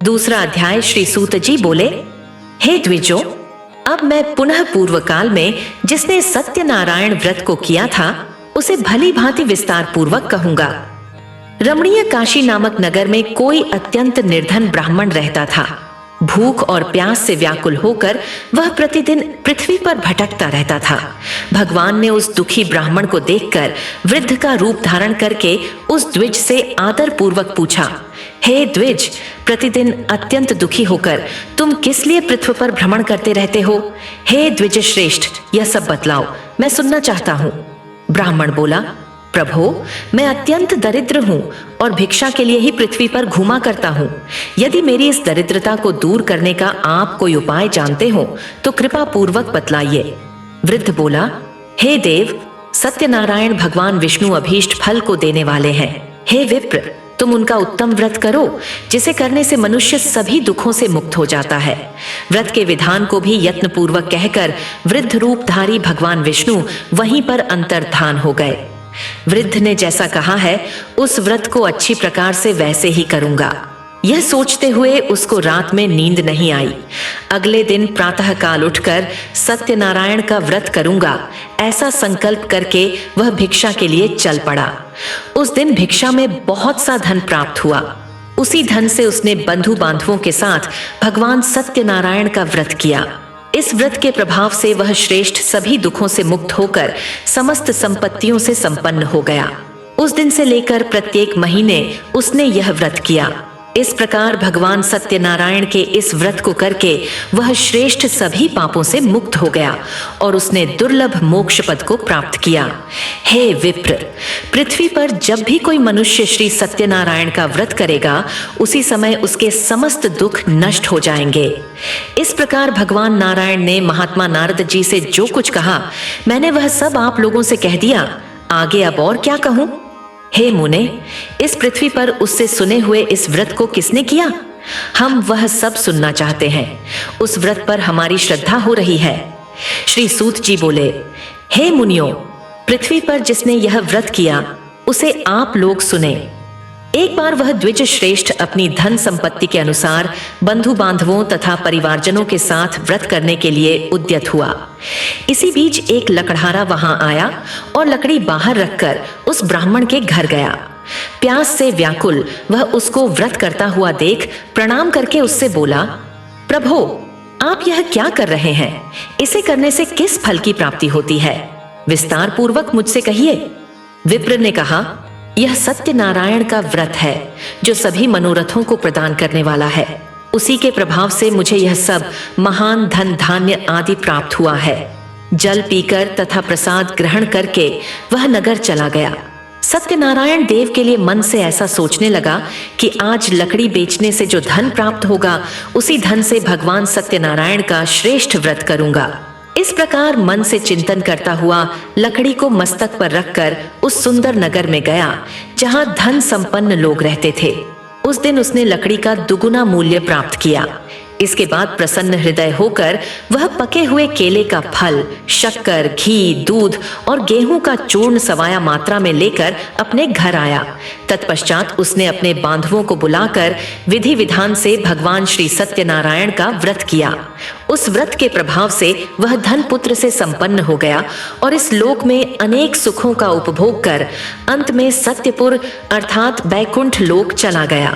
दूसरा अध्याय। श्री सूत जी बोले, हे द्विजों, अब मैं पुनः पूर्व काल में जिसने सत्यनारायण व्रत को किया था उसे भली भांति विस्तार पूर्वक कहूंगा। रमणीय काशी नामक नगर में कोई अत्यंत निर्धन ब्राह्मण रहता था। भूख और प्यास से व्याकुल होकर वह प्रतिदिन पृथ्वी पर भटकता रहता था। भगवान ने उस दुखी ब्राह्मण को देखकर वृद्ध का रूप धारण करके उस द्विज से आदर पूर्वक पूछा, हे द्विज, प्रतिदिन अत्यंत दुखी होकर तुम किस लिए पृथ्वी पर भ्रमण करते रहते हो? हे द्विज श्रेष्ठ, यह सब बतलाओ, मैं सुनना चाहता हूँ। ब्राह्मण बोला, प्रभो, मैं अत्यंत दरिद्र हूँ और भिक्षा के लिए ही पृथ्वी पर घूमा करता हूँ। यदि मेरी इस दरिद्रता को दूर करने का आप कोई उपाय जानते हो तो कृपा पूर्वक बतलाइए। वृद्ध बोला, हे देव, सत्यनारायण भगवान विष्णु अभीष्ट फल को देने वाले हैं। हे विप्र, तुम उनका उत्तम व्रत करो, जिसे करने से मनुष्य सभी दुखों से मुक्त हो जाता है। व्रत के विधान को भी यत्न पूर्वक कहकर वृद्ध रूपधारी भगवान विष्णु वहीं पर अंतर्धान हो गए। वृद्ध ने जैसा कहा है उस व्रत को अच्छी प्रकार से वैसे ही करूंगा। यह सोचते हुए उसको रात में नींद नहीं आई। अगले दिन प्रातः काल उठकर सत्यनारायण का व्रत करूंगा ऐसा संकल्प करके वह भिक्षा के लिए चल पड़ा। उस दिन भिक्षा में बहुत सा धन प्राप्त हुआ। उसी धन से उसने बंधु बांधवों के साथ भगवान सत्यनारायण का व्रत किया। इस व्रत के प्रभाव से वह श्रेष्ठ सभी दुखों से मुक्त होकर समस्त संपत्तियों से संपन्न हो गया। उस दिन से लेकर प्रत्येक महीने उसने यह व्रत किया। इस प्रकार भगवान सत्यनारायण के इस व्रत को करके वह श्रेष्ठ सभी पापों से मुक्त हो गया और उसने दुर्लभ मोक्ष पद को प्राप्त किया। हे विप्र, पृथ्वी पर जब भी कोई मनुष्य श्री सत्यनारायण का व्रत करेगा उसी समय उसके समस्त दुख नष्ट हो जाएंगे। इस प्रकार भगवान नारायण ने महात्मा नारद जी से जो कुछ कहा मैंने वह सब आप लोगों से कह दिया। आगे अब और क्या कहूं? हे मुने, इस पृथ्वी पर उससे सुने हुए इस व्रत को किसने किया? हम वह सब सुनना चाहते हैं। उस व्रत पर हमारी श्रद्धा हो रही है। श्री सूत जी बोले, हे मुनियों, पृथ्वी पर जिसने यह व्रत किया उसे आप लोग सुने। एक बार वह द्विज श्रेष्ठ अपनी धन संपत्ति के अनुसार बंधु बांधवों तथा परिवारजनों के साथ व्रत करने के लिए उद्यत हुआ। इसी बीच एक लकड़हारा वहां आया और लकड़ी बाहर रखकर उस ब्राह्मण के घर गया। प्यास से व्याकुल वह उसको व्रत करता हुआ देख प्रणाम करके उससे बोला, प्रभो, आप यह क्या कर रहे हैं? इसे करने से किस फल की प्राप्ति होती है? विस्तार पूर्वक मुझसे कहिए। विप्र ने कहा, यह सत्यनारायण का व्रत है जो सभी मनोरथों को प्रदान करने वाला है। उसी के प्रभाव से मुझे यह सब महान धन धान्य आदि प्राप्त हुआ है। जल पीकर तथा प्रसाद ग्रहण करके वह नगर चला गया। सत्यनारायण देव के लिए मन से ऐसा सोचने लगा कि आज लकड़ी बेचने से जो धन प्राप्त होगा उसी धन से भगवान सत्यनारायण का श्रेष्ठ व्रत करूंगा। इस प्रकार मन से चिंतन करता हुआ लकड़ी को मस्तक पर रखकर उस सुंदर नगर में गया जहां धन संपन्न लोग रहते थे। उस दिन उसने लकड़ी का दुगुना मूल्य प्राप्त किया। इसके बाद प्रसन्न हृदय होकर वह पके हुए केले का फल, शक्कर, घी, दूध और गेहूं का चूर्ण सवाया मात्रा में लेकर अपने घर आया। तत्पश्चात उसने अपने बांधवों को बुलाकर विधि विधान से भगवान श्री सत्यनारायण का व्रत किया। उस व्रत के प्रभाव से वह धन पुत्र से संपन्न हो गया और इस लोक में अनेक सुखों का उपभोग कर अंत में सत्यपुर अर्थात बैकुंठ लोक चला गया।